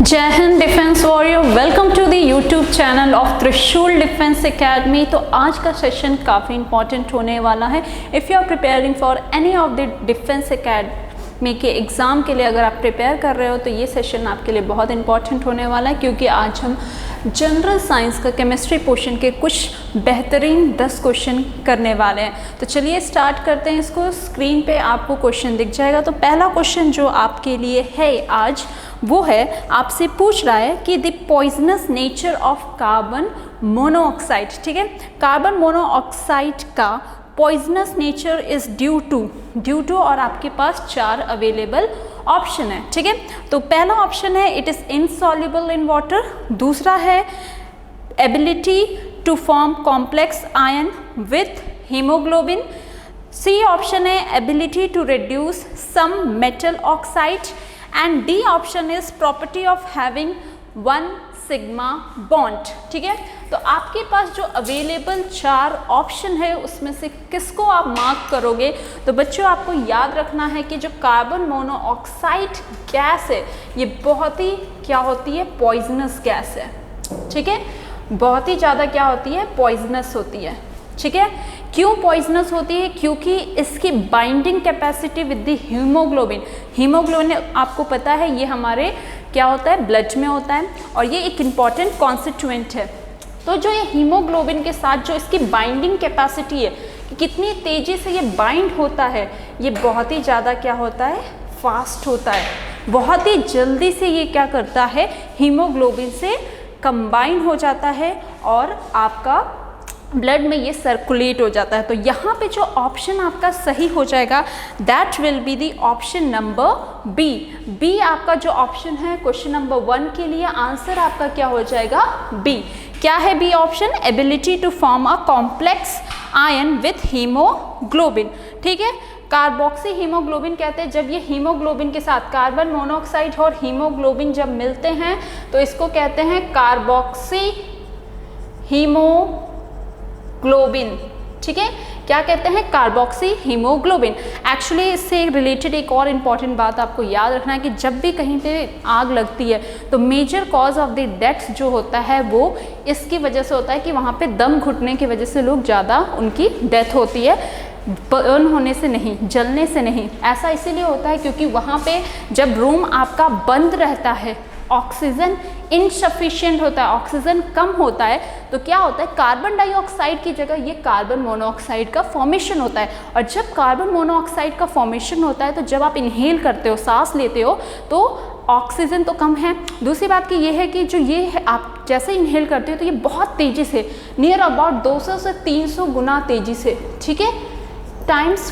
जय हिंद defence warrior, welcome to the YouTube channel of Trishul defence academy. तो आज का सेशन काफ़ी इंपॉर्टेंट होने वाला है। If you are preparing for any of the defence academy के एग्ज़ाम के लिए अगर आप प्रिपेयर कर रहे हो तो ये सेशन आपके लिए बहुत इंपॉर्टेंट होने वाला है, क्योंकि आज हम जनरल साइंस का केमिस्ट्री पोर्शन के कुछ बेहतरीन 10 क्वेश्चन करने वाले हैं। तो चलिए स्टार्ट करते हैं इसको। स्क्रीन पे आपको क्वेश्चन दिख जाएगा। तो पहला क्वेश्चन जो आपके लिए है आज वो है, आपसे पूछ रहा है कि the poisonous nature of carbon monoxide. ठीक है, कार्बन मोनोऑक्साइड का poisonous nature is due to और आपके पास 4 अवेलेबल ऑप्शन है। ठीक है, तो पहला ऑप्शन है it is insoluble in water, दूसरा है ability to form complex ion with haemoglobin, C option है ability to reduce some metal oxide, and D option is property of having 1 sigma bond. ठीक है, तो आपके पास जो अवेलेबल 4 ऑप्शन है उसमें से किसको आप मार्क करोगे? तो बच्चों आपको याद रखना है कि जो कार्बन मोनोऑक्साइड गैस है ये बहुत ही क्या होती है, पॉइजनस गैस है। ठीक है, बहुत ही ज़्यादा क्या होती है, पॉइजनस होती है। ठीक है, क्यों पॉइजनस होती है? क्योंकि इसकी binding capacity with the haemoglobin आपको पता है ये हमारे क्या होता है, ब्लड में होता है, और ये एक इम्पॉर्टेंट कॉन्स्टिट्यूएंट है। तो जो ये हीमोग्लोबिन के साथ जो इसकी बाइंडिंग कैपेसिटी है कि कितनी तेज़ी से ये बाइंड होता है, ये बहुत ही ज़्यादा क्या होता है, फास्ट होता है। बहुत ही जल्दी से ये क्या करता है, हीमोग्लोबिन से कंबाइन हो जाता है और आपका ब्लड में ये सर्कुलेट हो जाता है। तो यहाँ पे जो ऑप्शन आपका सही हो जाएगा that will be the option number B आपका जो ऑप्शन है क्वेश्चन नंबर 1 के लिए आंसर आपका क्या हो जाएगा, बी। क्या है B option? Ability to form a complex ion with haemoglobin. ठीक है, कार्बोक्सी हीमोग्लोबिन कहते हैं जब ये हीमोग्लोबिन के साथ कार्बन मोनोऑक्साइड और हीमोग्लोबिन जब मिलते हैं तो इसको कहते हैं कार्बोक्सी हीमोग्लोबिन। ठीक है, क्या कहते हैं, कार्बोक्सी हीमोग्लोबिन। एक्चुअली इससे रिलेटेड एक और इम्पॉर्टेंट बात आपको याद रखना है कि जब भी कहीं पे आग लगती है तो major cause of the death जो होता है वो इसकी वजह से होता है कि वहाँ पे दम घुटने की वजह से लोग ज़्यादा उनकी डेथ होती है, बर्न होने से नहीं, जलने से नहीं। ऐसा इसीलिए होता है क्योंकि वहाँ पे जब रूम आपका बंद रहता है, ऑक्सीजन इनसफिशिएंट होता है, ऑक्सीजन कम होता है, तो क्या होता है, कार्बन डाइऑक्साइड की जगह ये कार्बन मोनोऑक्साइड का फॉर्मेशन होता है। और जब कार्बन मोनोऑक्साइड का फॉर्मेशन होता है तो जब आप इनहेल करते हो, सांस लेते हो, तो ऑक्सीजन तो कम है। दूसरी बात की ये है कि जो ये है आप जैसे इनहेल करते हो तो ये बहुत तेज़ी से नियर अबाउट 200 से 300 गुना तेज़ी से, ठीक है, टाइम्स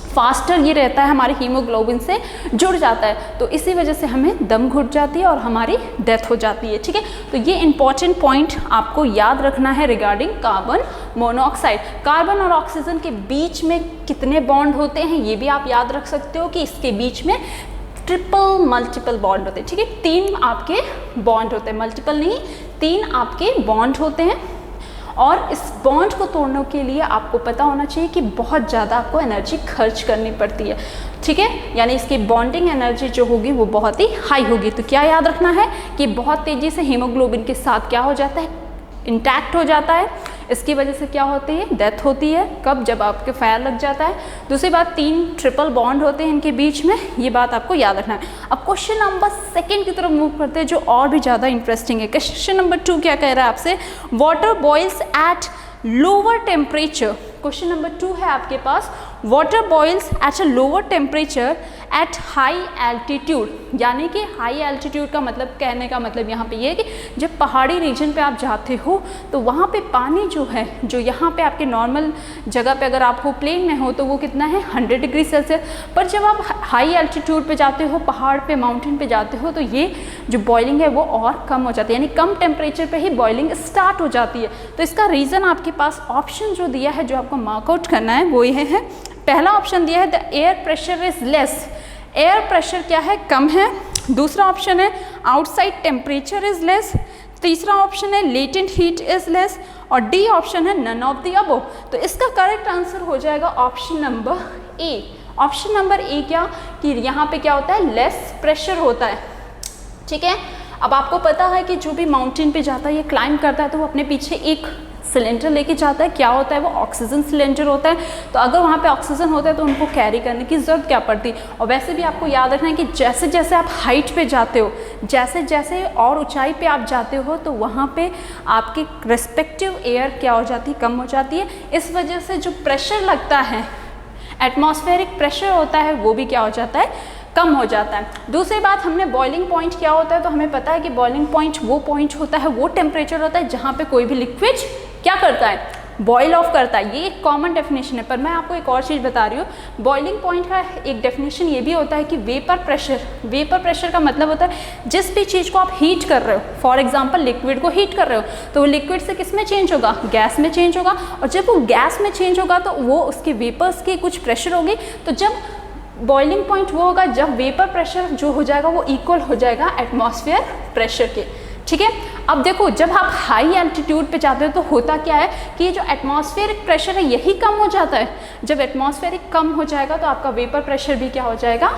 फास्टर ये रहता है, हमारे हीमोग्लोबिन से जुड़ जाता है, तो इसी वजह से हमें दम घुट जाती है और हमारी डेथ हो जाती है। ठीक है, तो ये इंपॉर्टेंट पॉइंट आपको याद रखना है रिगार्डिंग कार्बन मोनोऑक्साइड। कार्बन और ऑक्सीजन के बीच में कितने बॉन्ड होते हैं ये भी आप याद रख सकते हो कि इसके बीच में ट्रिपल मल्टीपल बॉन्ड होते हैं। ठीक है, 3 आपके बॉन्ड होते हैं, मल्टीपल नहीं, 3 आपके बॉन्ड होते हैं। और इस बॉन्ड को तोड़ने के लिए आपको पता होना चाहिए कि बहुत ज़्यादा आपको एनर्जी खर्च करनी पड़ती है। ठीक है, यानी इसकी बॉन्डिंग एनर्जी जो होगी वो बहुत ही हाई होगी। तो क्या याद रखना है कि बहुत तेज़ी से हीमोग्लोबिन के साथ क्या हो जाता है, इंटैक्ट हो जाता है, इसकी वजह से क्या होती है, डेथ होती है। कब? जब आपके फायर लग जाता है। दूसरी बात, 3 ट्रिपल बॉन्ड होते हैं इनके बीच में, ये बात आपको याद रखना है। अब क्वेश्चन नंबर 2 की तरफ मूव करते हैं जो और भी ज़्यादा इंटरेस्टिंग है। क्वेश्चन नंबर 2 क्या कह रहा है आपसे, water boils at lower temperature. Question number 2 है आपके पास, water boils at a lower temperature at high altitude. यानी कि हाई एल्टीट्यूड का मतलब, कहने का मतलब यहाँ पे ये है कि जब पहाड़ी रीजन पे आप जाते हो तो वहाँ पे पानी जो है, जो यहाँ पे आपके नॉर्मल जगह पे अगर आप हो, प्लेन में हो, तो वो कितना है, 100 डिग्री सेल्सियस। पर जब आप हाई एल्टीट्यूड पे जाते हो, पहाड़ पे, माउंटेन पे जाते हो, तो ये जो बॉइलिंग है वो और कम हो जाती है, यानी कम टेम्परेचर पे ही बॉइलिंग स्टार्ट हो जाती है। तो इसका रीज़न आपके पास ऑप्शन जो दिया है, जो आपको मार्कआउट करना है वो ये है। पहला ऑप्शन दिया है the air pressure is less, air pressure क्या है, कम है। दूसरा ऑप्शन है आउटसाइड टेम्परेचर इज लेस। तीसरा ऑप्शन है लेटेंट हीट इज लेस। और डी ऑप्शन है नन ऑफ द अबव। तो इसका करेक्ट आंसर हो जाएगा option number A. Option number A क्या, कि यहाँ पे क्या होता है, लेस प्रेशर होता है। ठीक है। अब आपको पता है कि जो भी माउंटेन पे जाता है, ये क्लाइंब करता है, तो वो अपने पीछे एक सिलेंडर लेके जाता है। क्या होता है वो? ऑक्सीजन सिलेंडर होता है। तो अगर वहाँ पे ऑक्सीजन होता है तो उनको कैरी करने की ज़रूरत क्या पड़ती है। और वैसे भी आपको याद रखना है कि जैसे जैसे आप हाइट पे जाते हो, जैसे जैसे और ऊंचाई पे आप जाते हो, तो वहाँ पे आपकी रिस्पेक्टिव एयर क्या हो जाती है? कम हो जाती है। इस वजह से जो प्रेशर लगता है, एटमॉस्फेरिक प्रेशर होता है, वो भी क्या हो जाता है? कम हो जाता है। दूसरी बात, हमने बॉइलिंग पॉइंट क्या होता है, तो हमें पता है कि बॉइलिंग पॉइंट वो पॉइंट होता है, वो टेम्परेचर होता है जहाँ पे कोई भी लिक्विड क्या करता है? बॉयल ऑफ करता है। ये एक कॉमन डेफिनेशन है। पर मैं आपको एक और चीज़ बता रही हूँ, बॉइलिंग पॉइंट का एक डेफिनेशन ये भी होता है कि वेपर प्रेशर। वेपर प्रेशर का मतलब होता है जिस भी चीज़ को आप हीट कर रहे हो, फॉर एग्जांपल लिक्विड को हीट कर रहे हो, तो वो लिक्विड से किस में चेंज होगा? गैस में चेंज होगा। और जब वो गैस में चेंज होगा तो वो उसके वेपर्स की कुछ प्रेशर होगी। तो जब बॉइलिंग पॉइंट वो होगा जब वेपर प्रेशर जो हो जाएगा वो इक्वल हो जाएगा एटमॉस्फेयर प्रेशर के। ठीक है। अब देखो, जब आप हाई एल्टीट्यूड पे जाते हो तो होता क्या है कि ये जो एटमॉस्फेरिक प्रेशर है यही कम हो जाता है। जब एटमॉस्फेरिक कम हो जाएगा तो आपका वेपर प्रेशर भी क्या हो जाएगा?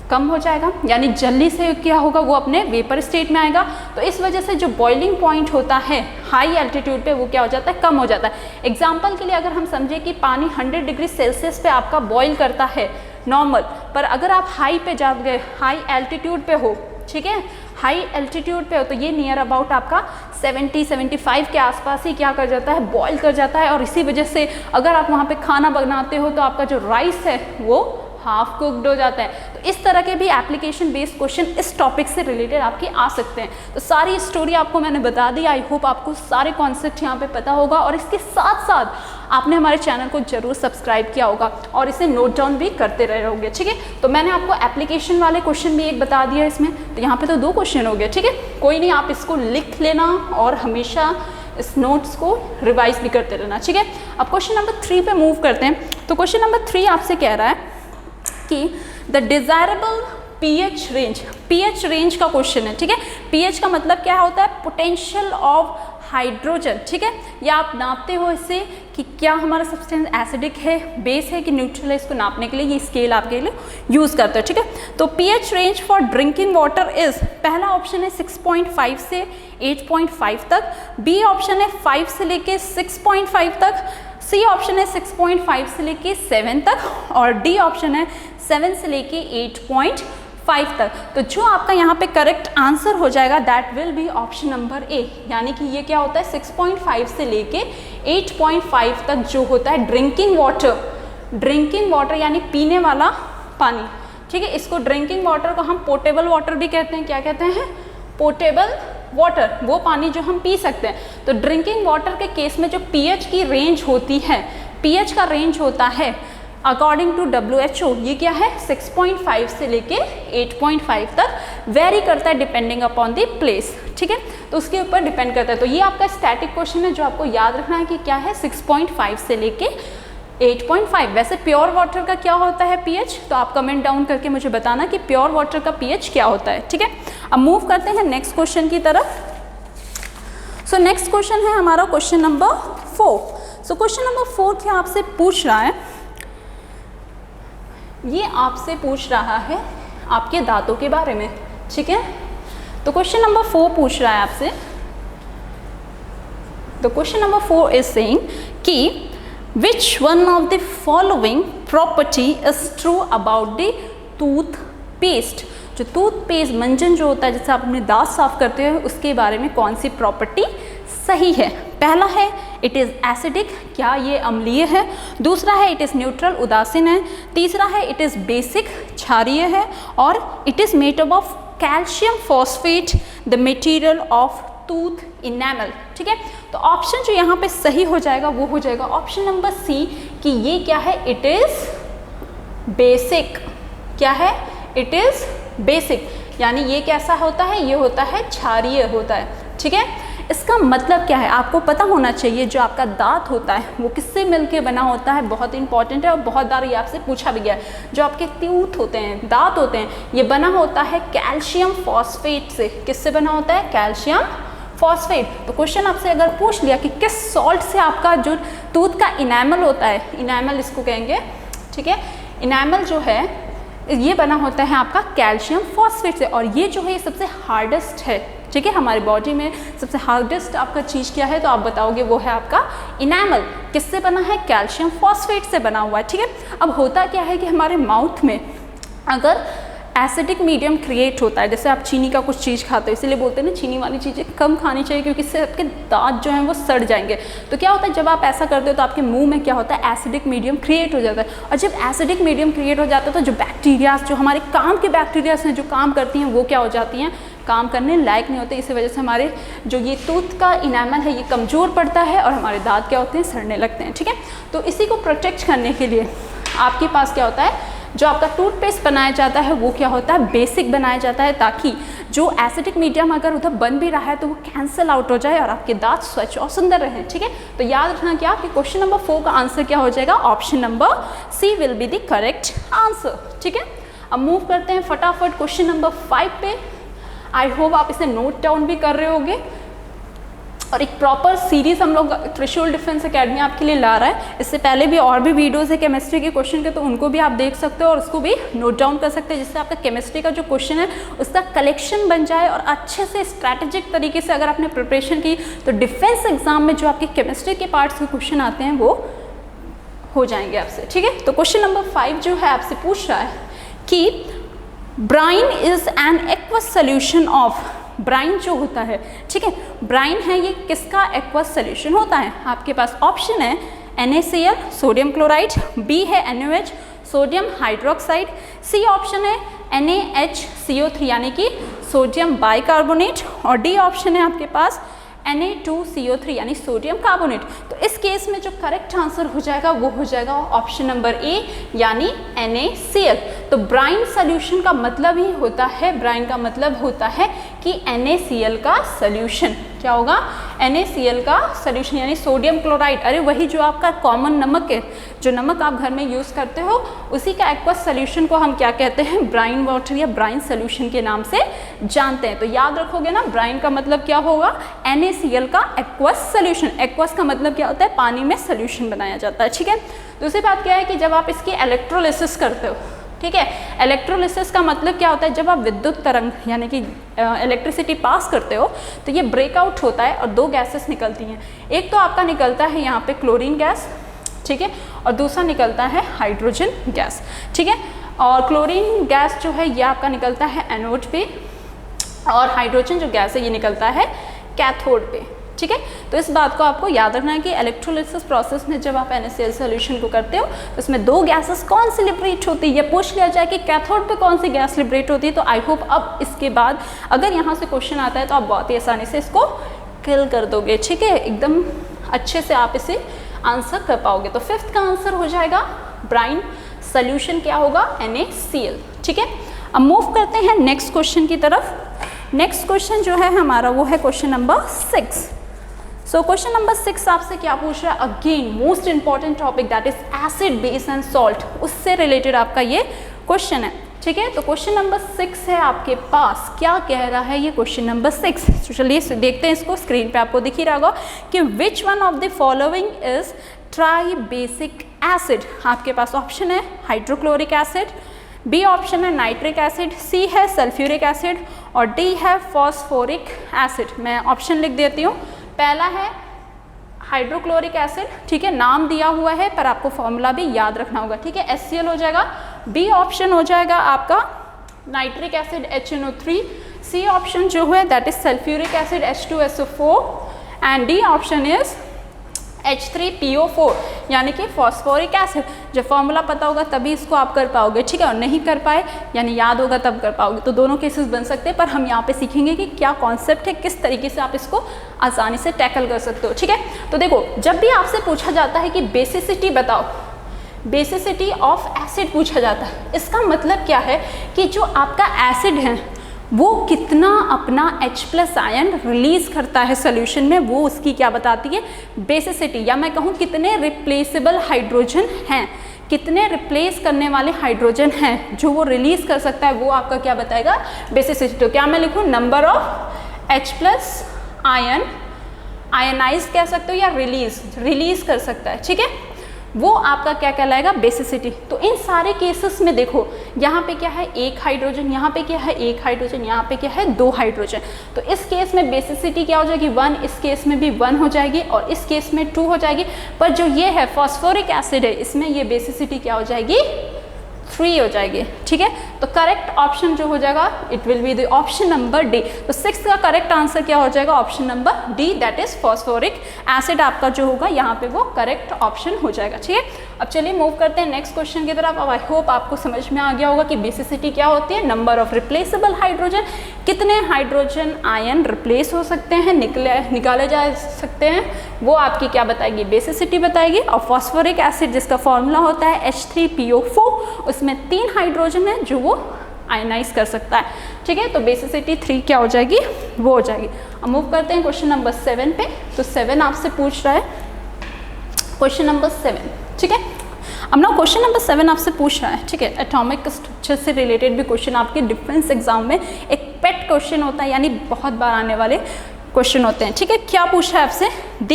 कम हो जाएगा। यानी जल्दी से क्या होगा? वो अपने वेपर स्टेट में आएगा। तो इस वजह से जो बॉइलिंग पॉइंट होता है हाई एल्टीट्यूड पे, वो क्या हो जाता है? कम हो जाता है। एग्जाम्पल के लिए अगर हम समझे कि पानी 100 डिग्री सेल्सियस पे आपका बॉइल करता है नॉर्मल, पर अगर आप हाई पे जा गए, हाई एल्टीट्यूड पे हो, ठीक है, हाई एल्टीट्यूड पे हो, तो ये नियर अबाउट आपका 70-75 के आसपास ही क्या कर जाता है? बॉईल कर जाता है। और इसी वजह से अगर आप वहाँ पे खाना बनाते हो तो आपका जो राइस है वो हाफ कुक्ड हो जाता है। तो इस तरह के भी एप्लीकेशन बेस्ड क्वेश्चन इस टॉपिक से रिलेटेड आपके आ सकते हैं। तो सारी स्टोरी आपको मैंने बता दी। आई होप आपको सारे कॉन्सेप्ट यहाँ पे पता होगा, और इसके साथ साथ आपने हमारे चैनल को जरूर सब्सक्राइब किया होगा और इसे नोट डाउन भी करते रहे होंगे। ठीक है। तो मैंने आपको एप्लीकेशन वाले क्वेश्चन भी एक बता दिया इसमें, तो यहाँ पे तो 2 क्वेश्चन हो गए। ठीक है, कोई नहीं, आप इसको लिख लेना और हमेशा इस नोट्स को रिवाइज भी करते रहना। ठीक है। अब क्वेश्चन नंबर 3 पे मूव करते हैं। तो क्वेश्चन नंबर 3 आपसे कह रहा है कि the desirable pH range, pH range का क्वेश्चन है। ठीक है। पीएच का मतलब क्या होता है? Potential of hydrogen. ठीक है। या आप नापते हो इससे कि क्या हमारा सब्सटेंस एसिडिक है, बेस है कि न्यूट्रल है, इसको नापने के लिए ये स्केल आपके लिए यूज़ करते हो। ठीक है। तो pH range for drinking water is, पहला ऑप्शन है 6.5 से 8.5 तक, बी ऑप्शन है 5 से लेके 6.5 तक, सी ऑप्शन है 6.5 से लेके 7 तक, और डी ऑप्शन है 7 से लेके 8.5 तक। तो जो आपका यहाँ पे करेक्ट आंसर हो जाएगा that will B option number A. यानी कि ये क्या होता है? 6.5 से लेके 8.5 तक जो होता है ड्रिंकिंग वाटर, ड्रिंकिंग वाटर यानी पीने वाला पानी। ठीक है। इसको ड्रिंकिंग वाटर को हम पोर्टेबल वाटर भी कहते हैं। क्या कहते हैं? पोर्टेबल वाटर, वो पानी जो हम पी सकते हैं। तो ड्रिंकिंग वाटर के केस में जो पीएच की रेंज होती है, पीएच का रेंज होता है अकॉर्डिंग टू WHO, ये क्या है? 6.5 से लेके 8.5 तक वेरी करता है डिपेंडिंग अपॉन द प्लेस। ठीक है। तो उसके ऊपर डिपेंड करता है। तो ये आपका स्टैटिक क्वेश्चन है जो आपको याद रखना है कि क्या है? 6.5 से लेके 8.5। वैसे प्योर वाटर का क्या होता है पीएच? तो आप कमेंट डाउन करके मुझे बताना कि प्योर वाटर का पीएच क्या होता है। ठीक है। अब मूव करते हैं नेक्स्ट क्वेश्चन की तरफ। सो नेक्स्ट क्वेश्चन है हमारा question number 4। So question number 4 क्या आपसे पूछ रहा है? ये आपसे पूछ रहा है आपके दांतों के बारे में। ठीक है। तो क्वेश्चन नंबर 4 पूछ रहा है आपसे। तो क्वेश्चन नंबर 4 इज सेइंग कि Which one of the following property is true about the toothpaste? जो टूथपेस्ट मंजन जो होता है जिससे आप अपने दांत साफ करते हो, उसके बारे में कौन सी प्रॉपर्टी सही है? पहला है इट इज़ एसिडिक, क्या ये अम्लीय है। दूसरा है इट इज़ न्यूट्रल, उदासीन है। तीसरा है इट इज़ बेसिक, क्षारीय है। और it is made up of calcium phosphate, the material of tooth enamel. ठीक है। तो ऑप्शन जो यहाँ पे सही हो जाएगा वो हो जाएगा ऑप्शन नंबर सी, कि ये क्या है? It is basic. क्या है? It is basic. यानी ये कैसा होता है? ये होता है क्षारीय होता है। ठीक है। इसका मतलब क्या है आपको पता होना चाहिए। जो आपका दांत होता है वो किससे मिलके बना होता है? बहुत इंपॉर्टेंट है और बहुत बार ये आपसे पूछा भी गया है। जो आपके टूथ होते हैं, दांत होते हैं, ये बना होता है कैल्शियम फॉस्फेट से। किससे बना होता है? Calcium phosphate. तो क्वेश्चन आपसे अगर पूछ लिया कि किस सॉल्ट से आपका जो टूथ का इनेमल होता है, इनेमल इसको कहेंगे। ठीक है। इनेमल जो है ये बना होता है आपका कैल्शियम फॉस्फेट से, और ये जो है ये सबसे हार्डेस्ट है, ठीक है। हमारे बॉडी में सबसे हार्डेस्ट आपका चीज़ क्या है, तो आप बताओगे वो है आपका इनैमल। किससे बना है? कैल्शियम फॉस्फेट से बना हुआ है, ठीक है। अब होता क्या है कि हमारे माउथ में अगर एसिडिक मीडियम क्रिएट होता है, जैसे आप चीनी का कुछ चीज़ खाते हो, इसीलिए बोलते हैं ना चीनी वाली चीज़ें कम खानी चाहिए, क्योंकि इससे आपके दांत जो हैं वो सड़ जाएंगे। तो क्या होता है जब आप ऐसा करते हो तो आपके मुंह में क्या होता है, एसिडिक मीडियम क्रिएट हो जाता है, और जब एसिडिक मीडियम क्रिएट हो जाता है तो जो बैक्टीरियाज, जो हमारे काम के बैक्टीरियाज हैं जो काम करती हैं, वो क्या हो जाती हैं, काम करने लायक नहीं होते। इसी वजह से हमारे जो ये टूथ का इनैमल है ये कमज़ोर पड़ता है और हमारे दांत क्या होते हैं, सड़ने लगते हैं, ठीक है। तो इसी को प्रोटेक्ट करने के लिए आपके पास क्या होता है, जो आपका टूथपेस्ट बनाया जाता है वो क्या होता है, बेसिक बनाया जाता है, ताकि जो एसिडिक मीडियम अगर उधर बन भी रहा है तो वो कैंसिल आउट हो जाए और आपके दांत स्वच्छ और सुंदर रहें, ठीक है। तो याद रखना क्या कि क्वेश्चन नंबर 4 का आंसर क्या हो जाएगा, option number C will be the correct answer, ठीक है। अब मूव करते हैं फटाफट क्वेश्चन नंबर 5 पे। आई होप आप इसे नोट डाउन भी कर रहे होंगे, और एक प्रॉपर सीरीज हम लोग त्रिशूल डिफेंस एकेडमी आपके लिए ला रहा है। इससे पहले भी और भी वीडियोस है केमिस्ट्री के क्वेश्चन के, तो उनको भी आप देख सकते हो और उसको भी नोट डाउन कर सकते हैं, जिससे आपका केमिस्ट्री का जो क्वेश्चन है उसका कलेक्शन बन जाए, और अच्छे से स्ट्रैटेजिक तरीके से अगर आपने प्रिपरेशन की तो डिफेंस एग्जाम में जो आपके केमिस्ट्री के पार्ट्स के क्वेश्चन आते हैं वो हो जाएंगे आपसे, ठीक है। तो क्वेश्चन नंबर 5 जो है आपसे पूछ रहा है कि brine is an aqueous solution of, brine जो होता है, ठीक है, ब्राइन है ये किसका एक्वस सोल्यूशन होता है। आपके पास ऑप्शन है NaCl सोडियम क्लोराइड, बी है NaOH sodium hydroxide, C option है NaHCO3 यानी कि सोडियम बाइकार्बोनेट, और डी ऑप्शन है आपके पास Na2CO3 यानी सोडियम कार्बोनेट। तो इस केस में जो करेक्ट आंसर हो जाएगा वो हो जाएगा ऑप्शन नंबर ए यानी NaCl। तो ब्राइन सोल्यूशन का मतलब ही होता है, ब्राइन का मतलब होता है कि NaCl का सोल्यूशन क्या होगा, NaCl का सोल्यूशन यानी सोडियम क्लोराइड। अरे वही जो आपका कॉमन नमक है, जो नमक आप घर में यूज़ करते हो, उसी का एक्वस सोल्यूशन को हम क्या कहते हैं, ब्राइन वाटर या ब्राइन सोल्यूशन के नाम से जानते हैं। तो याद रखोगे ना, ब्राइन का मतलब क्या होगा, NaCl का एक्वस सोल्यूशन। एक्वस का मतलब क्या होता है, पानी में सोल्यूशन बनाया जाता है, ठीक है। दूसरी बात क्या है कि जब आप इसकी इलेक्ट्रोलिसिस करते हो, ठीक है, इलेक्ट्रोलिसिस का मतलब क्या होता है, जब आप विद्युत तरंग यानी कि इलेक्ट्रिसिटी पास करते हो तो ये ब्रेकआउट होता है और दो गैसेस निकलती हैं। एक तो आपका निकलता है यहाँ पे क्लोरीन गैस, ठीक है, और दूसरा निकलता है हाइड्रोजन गैस, ठीक है। और क्लोरीन गैस जो है ये आपका निकलता है एनोड पे, और हाइड्रोजन जो गैस है ये निकलता है कैथोड पे, ठीक है। तो इस बात को आपको याद रखना है कि इलेक्ट्रोलिसिस प्रोसेस में जब आप NaCl सोल्यूशन को करते हो तो उसमें दो गैसेस कौन सी लिबरेट होती है, ये पूछ लिया जाए कि कैथोड पे कौन सी गैस लिबरेट होती है। तो आई होप अब इसके बाद अगर यहाँ से क्वेश्चन आता है तो आप बहुत ही आसानी से इसको किल कर दोगे, ठीक है, एकदम अच्छे से आप इसे आंसर कर पाओगे। तो 5th का आंसर हो जाएगा ब्राइन सोल्यूशन क्या होगा, NaCl, ठीक है। अब मूव करते हैं नेक्स्ट क्वेश्चन की तरफ। नेक्स्ट क्वेश्चन जो है हमारा वो है question number 6। So question number 6 आपसे क्या पूछ रहा है, again most important topic that is acid base and salt, उससे रिलेटेड आपका ये क्वेश्चन है, ठीक है। तो क्वेश्चन नंबर 6 है आपके पास, क्या कह रहा है ये क्वेश्चन नंबर 6। तो चलिए देखते हैं इसको, स्क्रीन पे आपको दिख ही रहा होगा कि which one of the following is try basic acid. आपके पास ऑप्शन है हाइड्रोक्लोरिक एसिड, बी ऑप्शन है नाइट्रिक एसिड, सी है सल्फ्यूरिक एसिड, और डी है फॉस्फोरिक एसिड। मैं ऑप्शन लिख देती हूँ। पहला है हाइड्रोक्लोरिक एसिड, ठीक है, नाम दिया हुआ है पर आपको फॉर्मूला भी याद रखना होगा, ठीक है, HCl हो जाएगा। बी ऑप्शन हो जाएगा आपका nitric acid HNO3, C option जो है that is sulphuric acid H2SO4, and D option is H3PO4 यानी कि फॉस्फोरिक एसिड। जब फॉर्मूला पता होगा तभी इसको आप कर पाओगे, ठीक है, और नहीं कर पाए यानी याद होगा तब कर पाओगे। तो दोनों केसेस बन सकते हैं, पर हम यहाँ पे सीखेंगे कि क्या कॉन्सेप्ट है, किस तरीके से आप इसको आसानी से टैकल कर सकते हो, ठीक है। तो देखो, जब भी आपसे पूछा जाता है कि बेसिसिटी बताओ, बेसिसिटी ऑफ एसिड पूछा जाता है, इसका मतलब क्या है कि जो आपका एसिड है वो कितना अपना H+ आयन रिलीज करता है सोल्यूशन में, वो उसकी क्या बताती है, बेसिसिटी। या मैं कहूँ कितने रिप्लेसेबल हाइड्रोजन हैं, कितने रिप्लेस करने वाले हाइड्रोजन हैं जो वो रिलीज कर सकता है, वो आपका क्या बताएगा, बेसिसिटी। तो क्या मैं लिखूँ, number of H+ ion, ionise कह सकते हो या रिलीज कर सकता है, ठीक है। वो आपका क्या कहलाएगा, बेसिसिटी। तो इन सारे केसेस में देखो यहाँ पे क्या है, एक हाइड्रोजन, यहाँ पे क्या है, एक हाइड्रोजन, यहाँ पे क्या है, 2 हाइड्रोजन। तो इस केस में बेसिसिटी क्या हो जाएगी, 1, इस केस में भी 1 हो जाएगी और इस केस में 2 हो जाएगी। पर जो ये है फॉस्फोरिक एसिड है, इसमें ये बेसिसिटी क्या हो जाएगी, 3 हो जाएगी। ठीक है, तो करेक्ट ऑप्शन जो हो जाएगा it will be the option number D. तो 6 का करेक्ट आंसर क्या हो जाएगा, option number D, that is phosphoric acid आपका जो होगा यहाँ पे वो करेक्ट ऑप्शन हो जाएगा। ठीक है, अब चलिए मूव करते हैं नेक्स्ट क्वेश्चन की तरफ। अब आई होप आपको समझ में आ गया होगा कि बेसिसिटी क्या होती है, नंबर ऑफ रिप्लेसेबल हाइड्रोजन, कितने हाइड्रोजन आयन रिप्लेस हो सकते हैं, निकाले जा सकते हैं, वो आपकी क्या बताएगी, बेसिसिटी बताएगी। और फॉस्फोरिक एसिड जिसका फॉर्मूला होता है H3PO4, उसमें 3 हाइड्रोजन है जो वो आयनाइज कर सकता है। ठीक है, तो बेसिसिटी 3 क्या हो जाएगी, वो हो जाएगी। अब मूव करते हैं क्वेश्चन नंबर 7 पे। तो 7 आपसे पूछ रहा है, क्वेश्चन नंबर 7। ठीक है, अब ना क्वेश्चन नंबर 7 आपसे पूछ रहा है, ठीक है, एटॉमिक स्ट्रक्चर से रिलेटेड भी क्वेश्चन आपके डिफेंस एग्जाम में एक पेट क्वेश्चन होता है, यानी बहुत बार आने वाले क्वेश्चन होते हैं। ठीक है, क्या पूछ रहा है आपसे, the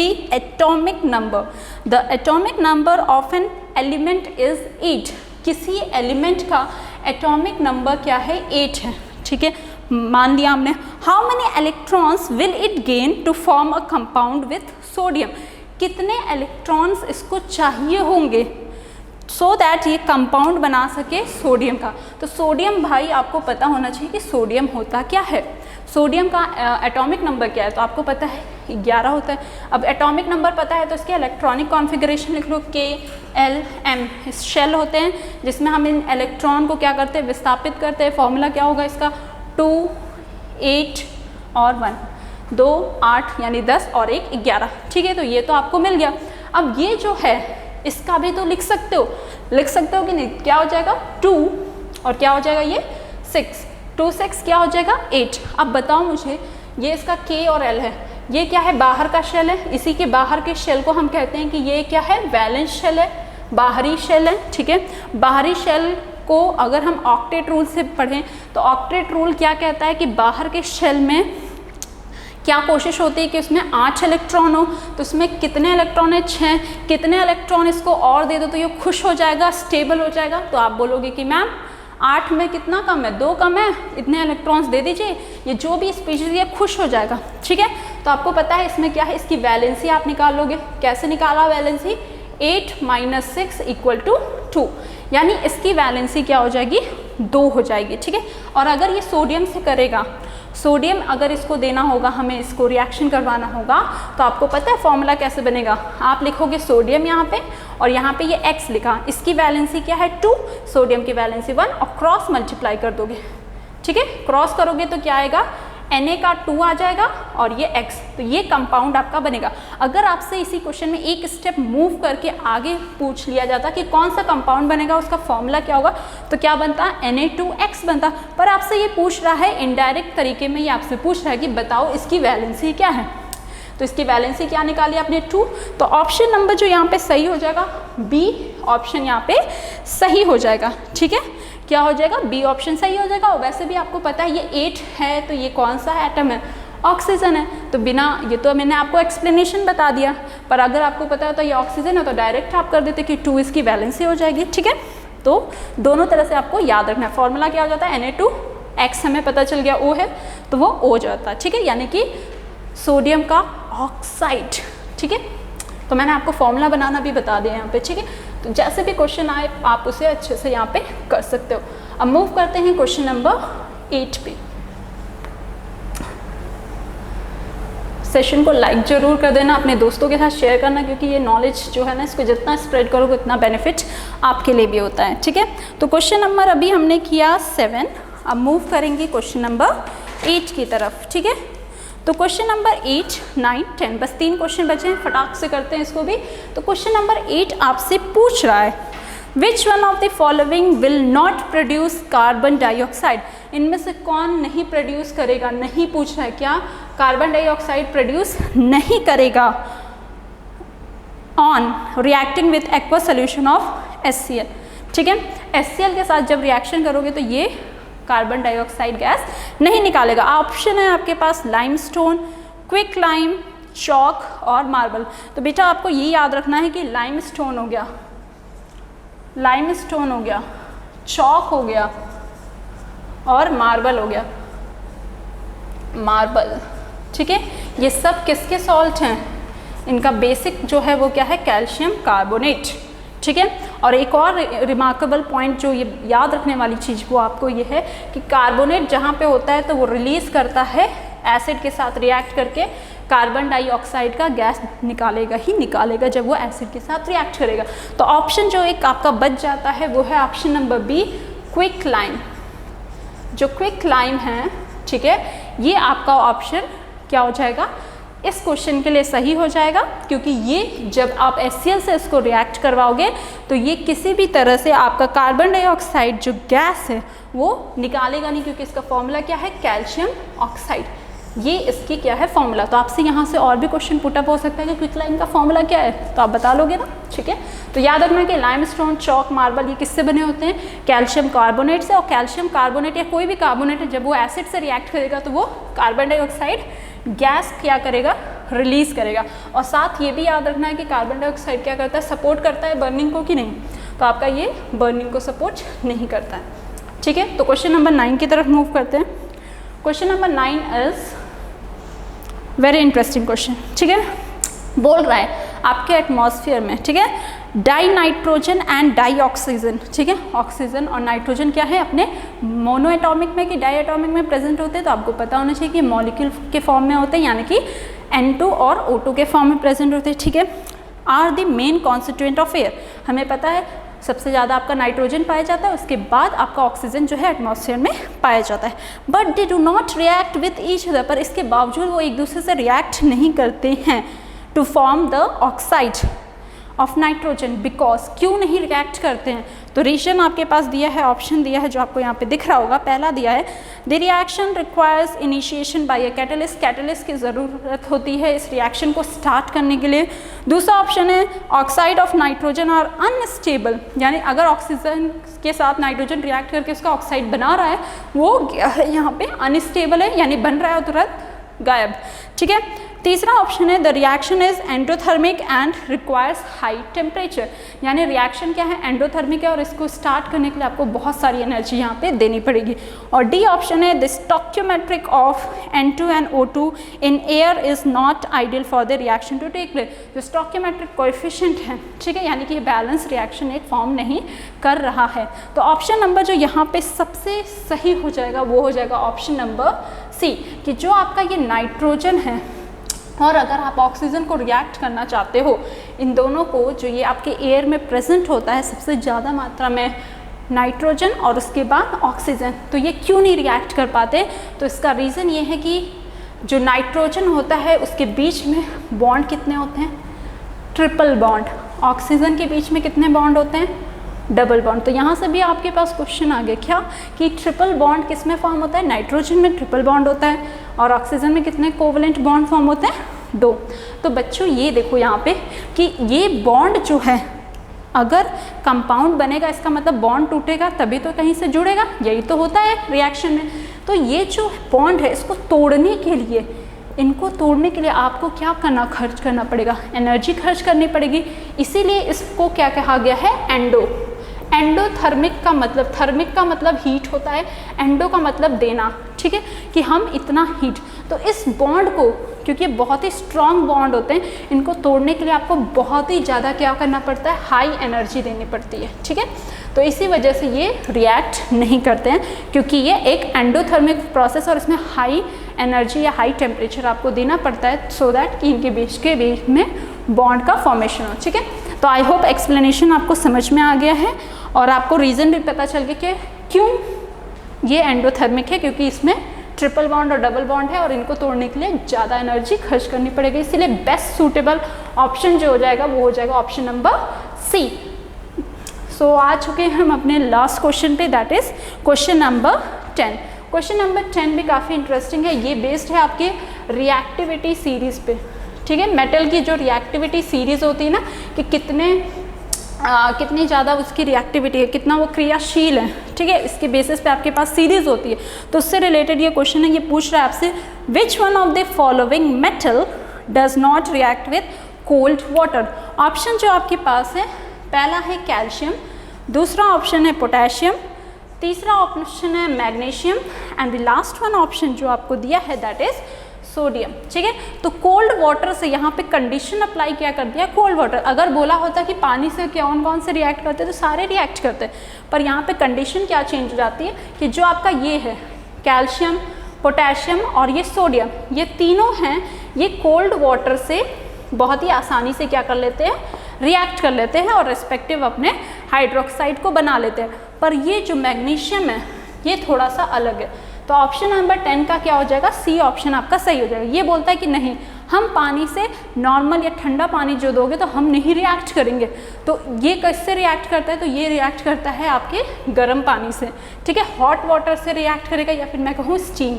atomic number of an element is 8। किसी एलिमेंट का एटॉमिक नंबर क्या है, 8 है। ठीक है, मान लिया हमने। How many electrons will it gain to form a compound with sodium. कितने इलेक्ट्रॉन्स इसको चाहिए होंगे सो दैट ये कंपाउंड बना सके सोडियम का। तो सोडियम भाई आपको पता होना चाहिए कि सोडियम होता क्या है। सोडियम का एटॉमिक नंबर क्या है, तो आपको पता है 11 होता है। अब एटॉमिक नंबर पता है तो इसके इलेक्ट्रॉनिक कॉन्फ़िगरेशन लिख लो, K-L-M शेल होते हैं जिसमें हम इन इलेक्ट्रॉन को क्या करते हैं, विस्थापित करते हैं। फॉर्मूला क्या होगा इसका, 2, 8 और 1, 2, 8 यानी 10 और 1, 11। ठीक है, तो ये तो आपको मिल गया। अब ये जो है इसका भी तो लिख सकते हो कि नहीं, क्या हो जाएगा 2 और क्या हो जाएगा ये 6, 2 6 क्या हो जाएगा 8। अब बताओ मुझे, ये इसका K और L है, ये क्या है, बाहर का शेल है। इसी के बाहर के शेल को हम कहते हैं कि ये क्या है, वैलेंस शेल है, बाहरी शेल है। ठीक है, बाहरी शेल को अगर हम ऑक्टेट रूल से पढ़ें तो ऑक्टेट रूल क्या कहता है कि बाहर के शेल में क्या कोशिश होती है कि उसमें 8 इलेक्ट्रॉन हो। तो उसमें कितने इलेक्ट्रॉन है, 6। कितने इलेक्ट्रॉन इसको और दे दो तो ये खुश हो जाएगा, स्टेबल हो जाएगा। तो आप बोलोगे कि मैम 8 में कितना कम है, 2 कम है, इतने इलेक्ट्रॉन्स दे दीजिए, ये जो भी स्पीशीज है खुश हो जाएगा। ठीक है, तो आपको पता है इसमें क्या है, इसकी वैलेंसी आप निकाल लोगे। कैसे निकाला वैलेंसी, 8 - 6 = 2, यानी इसकी वैलेंसी क्या हो जाएगी, 2 हो जाएगी। ठीक है, और अगर ये सोडियम से करेगा, सोडियम अगर इसको देना होगा, हमें इसको रिएक्शन करवाना होगा, तो आपको पता है फॉर्मूला कैसे बनेगा। आप लिखोगे सोडियम यहाँ पे और यहाँ पे ये X लिखा, इसकी वैलेंसी क्या है 2, सोडियम की वैलेंसी 1 और क्रॉस मल्टीप्लाई कर दोगे। ठीक है, क्रॉस करोगे तो क्या आएगा, Na का 2 आ जाएगा और ये X, तो ये कंपाउंड आपका बनेगा। अगर आपसे इसी क्वेश्चन में एक स्टेप मूव करके आगे पूछ लिया जाता कि कौन सा कंपाउंड बनेगा, उसका फॉर्मूला क्या होगा, तो क्या बनता, Na2X बनता। पर आपसे ये पूछ रहा है इनडायरेक्ट तरीके में, ये आपसे पूछ रहा है कि बताओ इसकी वैलेंसी क्या है। तो इसकी वैलेंसी क्या निकाली आपने, 2। तो ऑप्शन नंबर जो यहाँ पे सही हो जाएगा, बी ऑप्शन यहाँ पे सही हो जाएगा। ठीक है, क्या हो जाएगा, बी ऑप्शन सही हो जाएगा। और वैसे भी आपको पता है ये 8 है, तो ये कौन सा एटम है, ऑक्सीजन है। तो बिना, ये तो मैंने आपको एक्सप्लेनेशन बता दिया, पर अगर आपको पता है तो ये ऑक्सीजन है तो डायरेक्ट आप कर देते कि 2 इसकी वैलेंसी हो जाएगी। ठीक है, तो दोनों तरह से आपको याद रखना है। फॉर्मूला क्या हो जाता है, Na2X हमें पता चल गया O है तो वो O जाता है। ठीक है, यानी कि सोडियम का ऑक्साइड। ठीक है, तो मैंने आपको फॉर्मूला बनाना भी बता दिया यहाँ पे। ठीक है, तो जैसे भी क्वेश्चन आए आप उसे अच्छे से यहाँ पे कर सकते हो। अब मूव करते हैं क्वेश्चन नंबर 8 पे। सेशन को लाइक जरूर कर देना, अपने दोस्तों के साथ शेयर करना, क्योंकि ये नॉलेज जो है ना, इसको जितना स्प्रेड करोगे उतना बेनिफिट आपके लिए भी होता है। ठीक है, तो क्वेश्चन नंबर अभी हमने किया 7, अब मूव करेंगे क्वेश्चन नंबर 8 की तरफ। ठीक है, तो क्वेश्चन नंबर 8, 9, 10 बस 3 क्वेश्चन बचे हैं, फटाक से करते हैं इसको भी। तो क्वेश्चन नंबर 8 आपसे पूछ रहा है, which one of the following will not produce carbon dioxide. इनमें से कौन नहीं प्रोड्यूस करेगा, नहीं पूछ रहा है क्या, कार्बन डाइऑक्साइड प्रोड्यूस नहीं करेगा on reacting with aqua solution of HCl। ठीक है, HCl के साथ जब रिएक्शन करोगे तो ये कार्बन डाइऑक्साइड गैस नहीं निकालेगा। ऑप्शन है आपके पास लाइमस्टोन, क्विक लाइम, चॉक और मार्बल। तो बेटा आपको ये याद रखना है कि लाइमस्टोन हो गया, लाइमस्टोन हो गया, चॉक हो गया और मार्बल हो गया, मार्बल। ठीक है, ये सब किसके सॉल्ट हैं? इनका बेसिक जो है वो क्या है? Calcium carbonate. ठीक है, और एक और रिमार्केबल पॉइंट जो ये याद रखने वाली चीज़ वो आपको ये है कि कार्बोनेट जहाँ पे होता है तो वो रिलीज़ करता है एसिड के साथ रिएक्ट करके कार्बन डाइऑक्साइड का गैस निकालेगा ही निकालेगा जब वो एसिड के साथ रिएक्ट करेगा। तो ऑप्शन जो एक आपका बच जाता है वो है option number B, quick lime. जो क्विक लाइम है, ठीक है, ये आपका ऑप्शन क्या हो जाएगा? इस क्वेश्चन के लिए सही हो जाएगा, क्योंकि ये जब आप HCl से इसको रिएक्ट करवाओगे तो ये किसी भी तरह से आपका कार्बन डाइऑक्साइड जो गैस है वो निकालेगा नहीं, क्योंकि इसका फॉर्मूला क्या है? Calcium oxide. ये इसकी क्या है? फॉर्मूला। तो आपसे यहाँ से और भी क्वेश्चन पुटअप हो सकता है कि क्विक लाइम का फॉर्मूला क्या है, तो आप बता लोगे ना। ठीक है, तो याद रखना कि लाइमस्टोन, चॉक, मार्बल ये किससे बने होते हैं? कैल्शियम कार्बोनेट से। और कैल्शियम कार्बोनेट या कोई भी कार्बोनेट जब वो एसिड से रिएक्ट करेगा तो वो कार्बन डाइऑक्साइड गैस क्या करेगा? रिलीज करेगा। और साथ ये भी याद रखना है कि कार्बन डाइऑक्साइड क्या करता है? सपोर्ट करता है बर्निंग को कि नहीं? तो आपका ये बर्निंग को सपोर्ट नहीं करता है। ठीक है, तो क्वेश्चन नंबर 9 की तरफ मूव करते हैं। Question number 9 is very interesting question. ठीक है, बोल रहा है आपके एटमॉस्फेयर में, ठीक है, di nitrogen and di oxygen. ठीक है, ऑक्सीजन और नाइट्रोजन क्या है? अपने मोनो एटॉमिक में कि डाई एटॉमिक में प्रेजेंट होते हैं। तो आपको पता होना चाहिए कि मॉलिक्यूल के फॉर्म में होते हैं, यानी कि N2 और O2 के फॉर्म में प्रेजेंट होते हैं। ठीक है, are the main constituent of air. हमें पता है सबसे ज़्यादा आपका नाइट्रोजन पाया जाता है, उसके बाद आपका ऑक्सीजन जो है एटमॉस्फेयर में पाया जाता है। But they do not react with each other, पर इसके बावजूद वो एक दूसरे से रिएक्ट नहीं करते हैं to form the oxide of nitrogen. Because, क्यों नहीं रिएक्ट करते हैं? तो रीजन आपके पास दिया है, ऑप्शन दिया है जो आपको यहाँ पे दिख रहा होगा। पहला दिया है the reaction requires initiation by a catalyst. Catalyst की ज़रूरत होती है इस रिएक्शन को स्टार्ट करने के लिए। दूसरा ऑप्शन है ऑक्साइड ऑफ नाइट्रोजन और अनस्टेबल, यानी अगर ऑक्सीजन के साथ नाइट्रोजन रिएक्ट करके उसका ऑक्साइड बना रहा है वो यहाँ पे अनस्टेबल है, यानी बन रहा है तुरंत गायब। ठीक है, तीसरा ऑप्शन है the reaction is endothermic and requires high temperature, यानी रिएक्शन क्या है? एंडोथर्मिक है और इसको स्टार्ट करने के लिए आपको बहुत सारी एनर्जी यहाँ पे देनी पड़ेगी। और डी ऑप्शन है the stoichiometric of N2 and O2 in air is not ideal for the reaction to take place. जो स्टोइकियोमेट्रिक कोएफिशिएंट है, ठीक है, यानी कि ये बैलेंस रिएक्शन एक फॉर्म नहीं कर रहा है। तो ऑप्शन नंबर जो यहाँ पे सबसे सही हो जाएगा वो हो जाएगा ऑप्शन नंबर सी, कि जो आपका ये नाइट्रोजन है और अगर आप ऑक्सीजन को रिएक्ट करना चाहते हो, इन दोनों को जो ये आपके एयर में प्रेजेंट होता है सबसे ज़्यादा मात्रा में नाइट्रोजन और उसके बाद ऑक्सीजन, तो ये क्यों नहीं रिएक्ट कर पाते? तो इसका रीज़न ये है कि जो नाइट्रोजन होता है उसके बीच में बॉन्ड कितने होते हैं? Triple bond. ऑक्सीजन के बीच में कितने बॉन्ड होते हैं? Double bond. तो यहाँ से भी आपके पास क्वेश्चन आ गया क्या कि ट्रिपल बॉन्ड किस में फॉर्म होता है? नाइट्रोजन में ट्रिपल बॉन्ड होता है और ऑक्सीजन में कितने कोवलेंट बॉन्ड फॉर्म होते हैं? 2। तो बच्चों ये देखो यहाँ पे कि ये बॉन्ड जो है अगर कंपाउंड बनेगा इसका मतलब बॉन्ड टूटेगा तभी तो कहीं से जुड़ेगा, यही तो होता है रिएक्शन में। तो ये जो बॉन्ड है इसको तोड़ने के लिए, इनको तोड़ने के लिए आपको क्या करना? खर्च करना पड़ेगा, एनर्जी खर्च करनी पड़ेगी। इसीलिए इसको क्या कहा गया है? एंडोथर्मिक का मतलब, थर्मिक का मतलब हीट होता है, एंडो का मतलब देना। ठीक है, कि हम इतना हीट, तो इस बॉन्ड को, क्योंकि ये बहुत ही स्ट्रॉन्ग बॉन्ड होते हैं, इनको तोड़ने के लिए आपको बहुत ही ज़्यादा क्या करना पड़ता है? हाई एनर्जी देनी पड़ती है। ठीक है, तो इसी वजह से ये रिएक्ट नहीं करते हैं, क्योंकि ये एक एंडोथर्मिक प्रोसेस और इसमें हाई एनर्जी या हाई टेम्परेचर आपको देना पड़ता है सो दैट कि इनके बीच में बॉन्ड का फॉर्मेशन हो। ठीक है, तो आई होप एक्सप्लेनेशन आपको समझ में आ गया है और आपको रीज़न भी पता चल गया कि क्यों ये एंडोथर्मिक है, क्योंकि इसमें ट्रिपल बॉन्ड और डबल बॉन्ड है और इनको तोड़ने के लिए ज़्यादा एनर्जी खर्च करनी पड़ेगी। इसीलिए बेस्ट सूटेबल ऑप्शन जो हो जाएगा वो हो जाएगा ऑप्शन नंबर सी। सो आ चुके हैं हम अपने लास्ट क्वेश्चन पे, that is question number 10। Question number 10 भी काफ़ी इंटरेस्टिंग है। ये बेस्ड है आपके रिएक्टिविटी सीरीज़ पे। ठीक है, मेटल की जो रिएक्टिविटी सीरीज़ होती है ना, कि कितनी ज़्यादा उसकी रिएक्टिविटी है, कितना वो क्रियाशील है। ठीक है, इसके बेसिस पे आपके पास सीरीज़ होती है। तो उससे रिलेटेड ये क्वेश्चन है, ये पूछ रहा है आपसे which one of the following metal does not react with cold water. Option जो आपके पास है, पहला है कैल्शियम, दूसरा ऑप्शन है पोटेशियम, तीसरा ऑप्शन है magnesium and the last one option जो आपको दिया है दैट इज सोडियम। ठीक है, तो कोल्ड वाटर से यहाँ पे कंडीशन अप्लाई क्या कर दिया, कोल्ड वाटर। अगर बोला होता कि पानी से कौन कौन से रिएक्ट करते हैं तो सारे रिएक्ट करते हैं, पर यहाँ पे कंडीशन क्या चेंज हो जाती है कि जो आपका ये है कैल्शियम, पोटेशियम और ये सोडियम, ये तीनों हैं, ये कोल्ड वाटर से बहुत ही आसानी से क्या कर लेते हैं, रिएक्ट कर लेते हैं और रेस्पेक्टिव अपने हाइड्रोक्साइड को बना लेते हैं। पर ये जो मैग्नीशियम है ये थोड़ा सा अलग है। तो ऑप्शन नंबर 10 का क्या हो जाएगा, सी ऑप्शन आपका सही हो जाएगा। ये बोलता है कि नहीं, हम पानी से नॉर्मल या ठंडा पानी जो दोगे तो हम नहीं रिएक्ट करेंगे। तो ये किससे रिएक्ट करता है, तो ये रिएक्ट करता है आपके गर्म पानी से। ठीक है, हॉट वाटर से रिएक्ट करेगा या फिर मैं कहूँ स्टीम।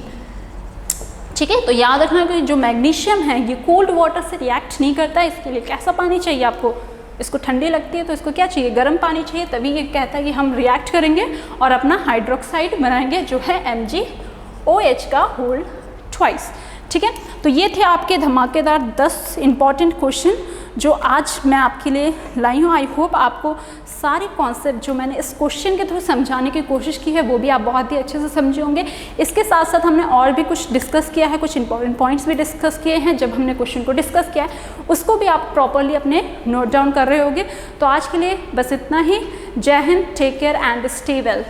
ठीक है, तो याद रखना कि जो मैग्नीशियम है ये कोल्ड वाटर से रिएक्ट नहीं करता है। इसके लिए कैसा पानी चाहिए आपको, इसको ठंडी लगती है तो इसको क्या चाहिए, गर्म पानी चाहिए, तभी ये कहता है कि हम रिएक्ट करेंगे और अपना हाइड्रोक्साइड बनाएंगे जो है MgOH का होल ट्वाइस। ठीक है, तो ये थे आपके धमाकेदार 10 इंपॉर्टेंट क्वेश्चन जो आज मैं आपके लिए लाई हूँ। आई होप आपको सारे कॉन्सेप्ट जो मैंने इस क्वेश्चन के थ्रू समझाने की कोशिश की है वो भी आप बहुत ही अच्छे से समझे होंगे। इसके साथ साथ हमने और भी कुछ डिस्कस किया है, कुछ इंपॉर्टेंट पॉइंट्स भी डिस्कस किए हैं। जब हमने क्वेश्चन को डिस्कस किया है उसको भी आप प्रॉपरली अपने नोट डाउन कर रहे होंगे। तो आज के लिए बस इतना ही। जय हिंद, take care and stay well.